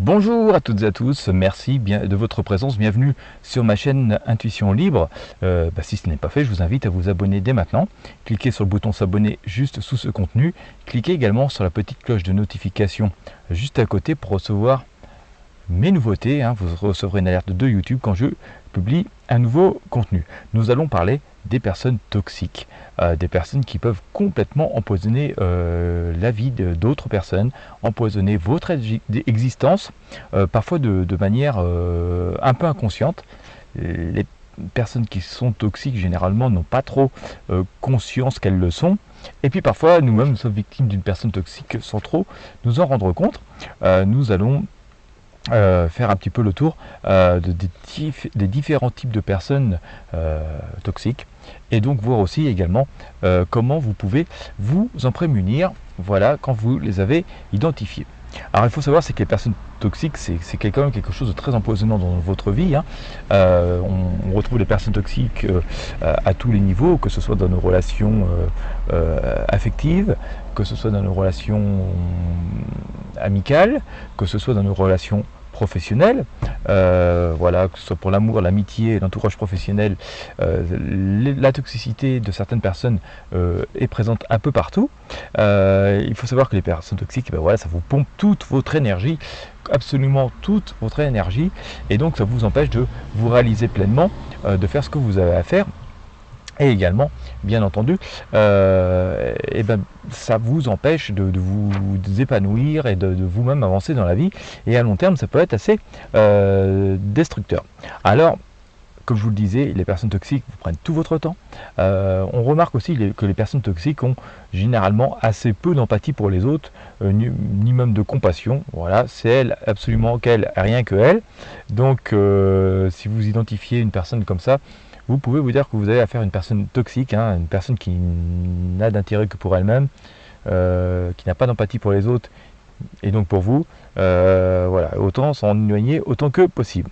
Bonjour à toutes et à tous, merci bien de votre présence, bienvenue sur ma chaîne Intuition Libre. Si ce n'est pas fait, je vous invite à vous abonner dès maintenant. Cliquez sur le bouton s'abonner juste sous ce contenu. Cliquez également sur la petite cloche de notification juste à côté pour recevoir mes nouveautés. Vous recevrez une alerte de YouTube quand je publie un nouveau contenu. Nous allons parler des personnes toxiques, des personnes qui peuvent complètement empoisonner la vie d'autres personnes, empoisonner votre existence, parfois de manière un peu inconsciente. Les personnes qui sont toxiques généralement n'ont pas trop conscience qu'elles le sont, et puis parfois nous-mêmes sommes victimes d'une personne toxique sans trop nous en rendre compte. Nous allons faire un petit peu le tour des différents types de personnes toxiques, et donc voir aussi également comment vous pouvez vous en prémunir, voilà, quand vous les avez identifiées. Alors il faut savoir, c'est que les personnes toxiques, c'est quand même quelque chose de très empoisonnant dans votre vie. On retrouve les personnes toxiques à tous les niveaux, que ce soit dans nos relations affectives, que ce soit dans nos relations amicales, que ce soit dans nos relations professionnelles, voilà, que ce soit pour l'amour, l'amitié, l'entourage professionnel. La toxicité de certaines personnes est présente un peu partout. Il faut savoir que les personnes toxiques, voilà, ça vous pompe toute votre énergie, absolument toute votre énergie, et donc ça vous empêche de vous réaliser pleinement, de faire ce que vous avez à faire. Et également, bien entendu, ça vous empêche de vous épanouir et de vous-même avancer dans la vie. Et à long terme, ça peut être assez destructeur. Alors, comme je vous le disais, les personnes toxiques vous prennent tout votre temps. On remarque aussi que les personnes toxiques ont généralement assez peu d'empathie pour les autres, ni même de compassion. Voilà, c'est elle, absolument qu'elle, rien que elle. Donc, si vous identifiez une personne comme ça, vous pouvez vous dire que vous avez affaire à une personne toxique, une personne qui n'a d'intérêt que pour elle-même, qui n'a pas d'empathie pour les autres, et donc pour vous, voilà, autant s'en éloigner autant que possible.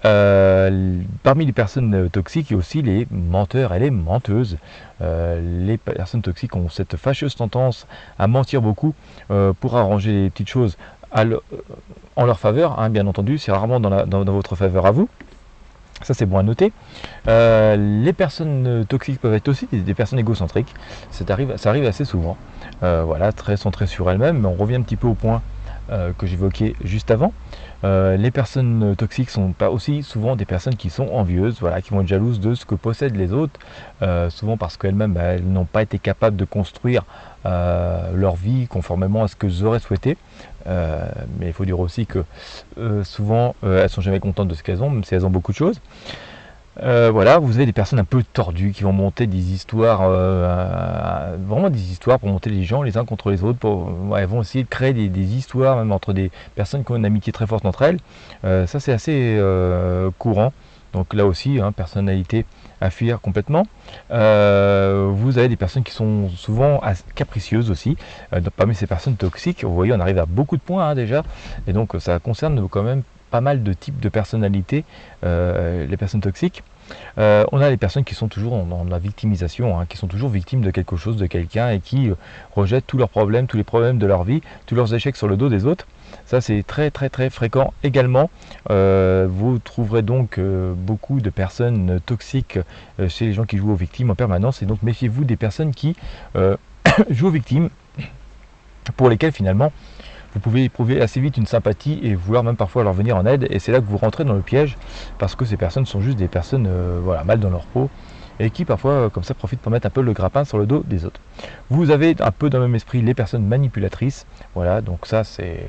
Parmi les personnes toxiques, il y a aussi les menteurs et les menteuses. Les personnes toxiques ont cette fâcheuse tendance à mentir beaucoup pour arranger les petites choses en leur faveur, bien entendu, c'est rarement dans votre faveur à vous. Ça, c'est bon à noter. Les personnes toxiques peuvent être aussi des personnes égocentriques. Ça arrive assez souvent. Voilà, très centrées sur elles-mêmes. Mais on revient un petit peu au point que j'évoquais juste avant. Les personnes toxiques sont pas aussi souvent des personnes qui sont envieuses, voilà, qui vont être jalouses de ce que possèdent les autres, souvent parce qu'elles-mêmes elles n'ont pas été capables de construire leur vie conformément à ce qu'elles auraient souhaité. Mais il faut dire aussi que souvent elles sont jamais contentes de ce qu'elles ont, même si elles ont beaucoup de choses. Voilà, vous avez des personnes un peu tordues qui vont monter des histoires, vraiment des histoires pour monter les gens les uns contre les autres. Elles vont essayer de créer des histoires même entre des personnes qui ont une amitié très forte entre elles. Ça, c'est assez courant. Donc là aussi, personnalité à fuir complètement. Vous avez des personnes qui sont souvent capricieuses aussi. Parmi ces personnes toxiques, vous voyez, on arrive à beaucoup de points déjà. Et donc ça concerne quand même pas mal de types de personnalités, les personnes toxiques. On a les personnes qui sont toujours dans la victimisation, qui sont toujours victimes de quelque chose, de quelqu'un, et qui rejettent tous leurs problèmes, tous les problèmes de leur vie, tous leurs échecs sur le dos des autres. Ça, c'est très très très fréquent également. Vous trouverez donc beaucoup de personnes toxiques chez les gens qui jouent aux victimes en permanence, et donc méfiez-vous des personnes qui jouent aux victimes, pour lesquelles finalement vous pouvez éprouver assez vite une sympathie et vouloir même parfois leur venir en aide, et c'est là que vous rentrez dans le piège, parce que ces personnes sont juste des personnes voilà, mal dans leur peau, et qui parfois comme ça profitent pour mettre un peu le grappin sur le dos des autres. Vous avez un peu dans le même esprit les personnes manipulatrices, voilà, donc ça c'est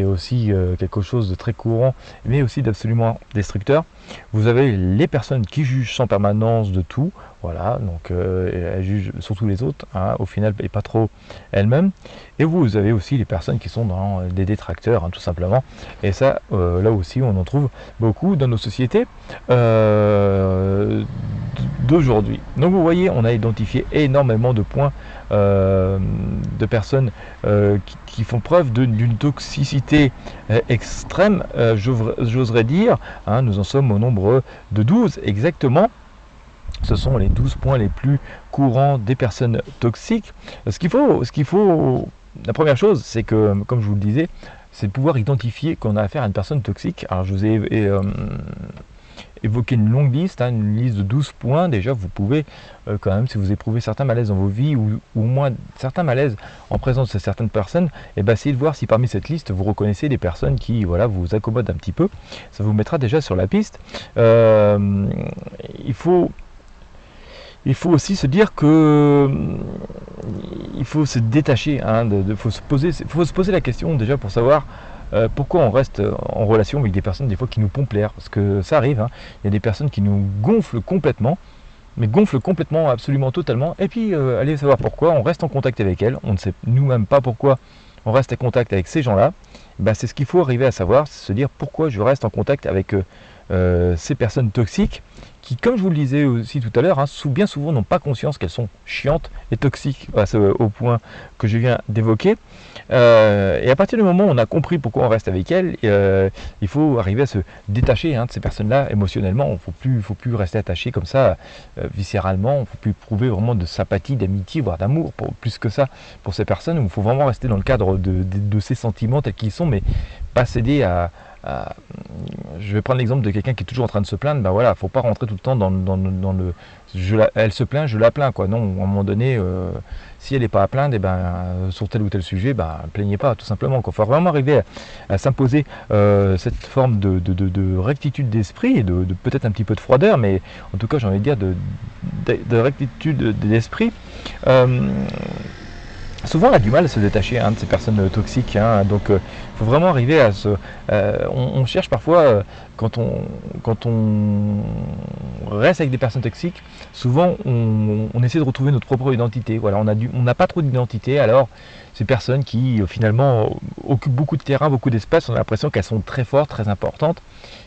aussi quelque chose de très courant, mais aussi d'absolument destructeur. Vous avez les personnes qui jugent sans permanence de tout, voilà, donc elles jugent surtout les autres, au final, et pas trop elles-mêmes. Et vous avez aussi les personnes qui sont dans des détracteurs, tout simplement. Et ça, là aussi, on en trouve beaucoup dans nos sociétés d'aujourd'hui. Donc vous voyez, on a identifié énormément de points de personnes qui font preuve d'une toxicité extrême, j'oserais dire. Nous en sommes au nombre de 12 exactement. Ce sont les 12 points les plus courants des personnes toxiques. Ce qu'il faut, la première chose, c'est que, comme je vous le disais, c'est de pouvoir identifier qu'on a affaire à une personne toxique. Alors je vous ai évoqué une longue liste, hein, une liste de 12 points. Déjà, vous pouvez quand même, si vous éprouvez certains malaises dans vos vies, ou au moins certains malaises en présence de certaines personnes, et essayez de voir si parmi cette liste, vous reconnaissez des personnes qui voilà, vous accommodent un petit peu. Ça vous mettra déjà sur la piste. Il faut aussi se dire que il faut se détacher, hein, faut se poser la question déjà pour savoir pourquoi on reste en relation avec des personnes des fois qui nous pompent l'air, parce que ça arrive, hein. Il y a des personnes qui nous gonflent complètement, mais gonflent complètement, absolument totalement, et puis allez savoir pourquoi, on reste en contact avec elles, on ne sait nous-mêmes pas pourquoi on reste en contact avec ces gens-là. C'est ce qu'il faut arriver à savoir, c'est se dire pourquoi je reste en contact avec ces personnes toxiques, qui, comme je vous le disais aussi tout à l'heure, hein, bien souvent n'ont pas conscience qu'elles sont chiantes et toxiques, au point que je viens d'évoquer. Et à partir du moment où on a compris pourquoi on reste avec elles, il faut arriver à se détacher, hein, de ces personnes-là émotionnellement. Il ne faut plus rester attaché comme ça, viscéralement. Il ne faut plus prouver vraiment de sympathie, d'amitié, voire d'amour, plus que ça pour ces personnes. Il faut vraiment rester dans le cadre de ces sentiments tels qu'ils sont, mais pas céder à je vais prendre l'exemple de quelqu'un qui est toujours en train de se plaindre. Voilà, faut pas rentrer tout le temps dans le elle se plaint, je la plains, quoi. Non, à un moment donné, si elle n'est pas à plaindre, sur tel ou tel sujet, plaignez pas, tout simplement. Il faut vraiment arriver à s'imposer cette forme de rectitude d'esprit et de peut-être un petit peu de froideur, mais en tout cas, j'ai envie de dire de rectitude d'esprit. Souvent on a du mal à se détacher, hein, de ces personnes toxiques, hein, donc il faut vraiment arriver à se... on cherche parfois, quand on reste avec des personnes toxiques, souvent on essaie de retrouver notre propre identité. Voilà, on n'a pas trop d'identité, alors ces personnes qui finalement occupent beaucoup de terrain, beaucoup d'espace, on a l'impression qu'elles sont très fortes, très importantes.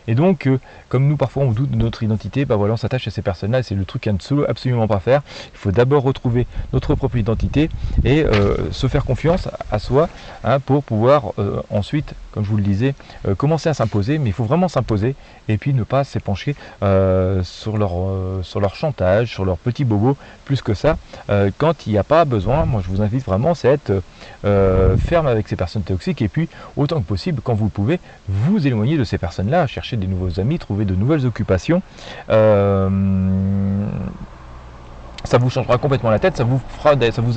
Et donc, comme nous parfois on doute de notre identité, voilà, on s'attache à ces personnes-là, et c'est le truc à ne absolument pas faire. Il faut d'abord retrouver notre propre identité et se faire confiance à soi, hein, pour pouvoir ensuite, comme je vous le disais, commencer à s'imposer. Mais il faut vraiment s'imposer et puis ne pas s'épancher sur leur chantage, sur leurs petits bobos, plus que ça. Quand il n'y a pas besoin, moi je vous invite vraiment, c'est être ferme avec ces personnes toxiques, et puis autant que possible, quand vous le pouvez, vous éloigner de ces personnes-là, chercher des nouveaux amis, trouver de nouvelles occupations. Ça vous changera complètement la tête, ça vous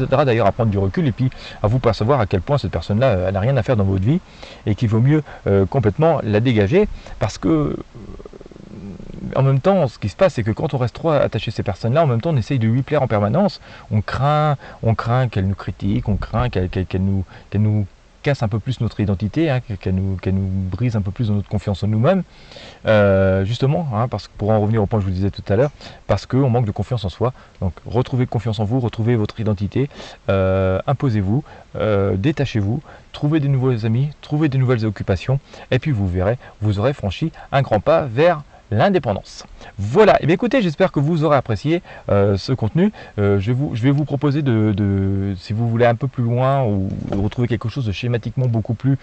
aidera d'ailleurs à prendre du recul, et puis à vous percevoir à quel point cette personne-là, elle n'a rien à faire dans votre vie, et qu'il vaut mieux complètement la dégager, parce que en même temps, ce qui se passe, c'est que quand on reste trop attaché à ces personnes-là, en même temps, on essaye de lui plaire en permanence. On craint qu'elle nous critique, on craint qu'elle nous casse un peu plus notre identité, hein, qu'elle nous brise un peu plus dans notre confiance en nous-mêmes, justement, hein, parce que, pour en revenir au point que je vous disais tout à l'heure, parce qu'on manque de confiance en soi. Donc retrouvez confiance en vous, retrouvez votre identité, imposez-vous, détachez-vous, trouvez des nouveaux amis, trouvez des nouvelles occupations, et puis vous verrez, vous aurez franchi un grand pas vers l'indépendance. Voilà, et bien écoutez, j'espère que vous aurez apprécié ce contenu. Je vais vous proposer si vous voulez un peu plus loin, ou retrouver quelque chose de schématiquement beaucoup plus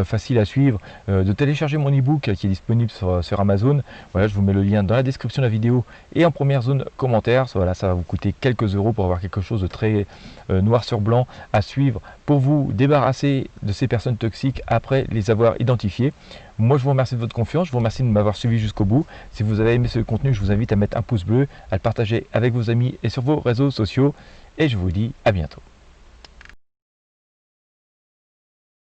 facile à suivre, de télécharger mon ebook qui est disponible sur Amazon. Voilà, je vous mets le lien dans la description de la vidéo et en première zone commentaire. Voilà, ça va vous coûter quelques euros pour avoir quelque chose de très noir sur blanc à suivre, pour vous débarrasser de ces personnes toxiques après les avoir identifiées. Moi, je vous remercie de votre confiance, je vous remercie de m'avoir suivi jusqu'au bout. Si vous avez aimé ce contenu, je vous invite à mettre un pouce bleu, à le partager avec vos amis et sur vos réseaux sociaux. Et je vous dis à bientôt.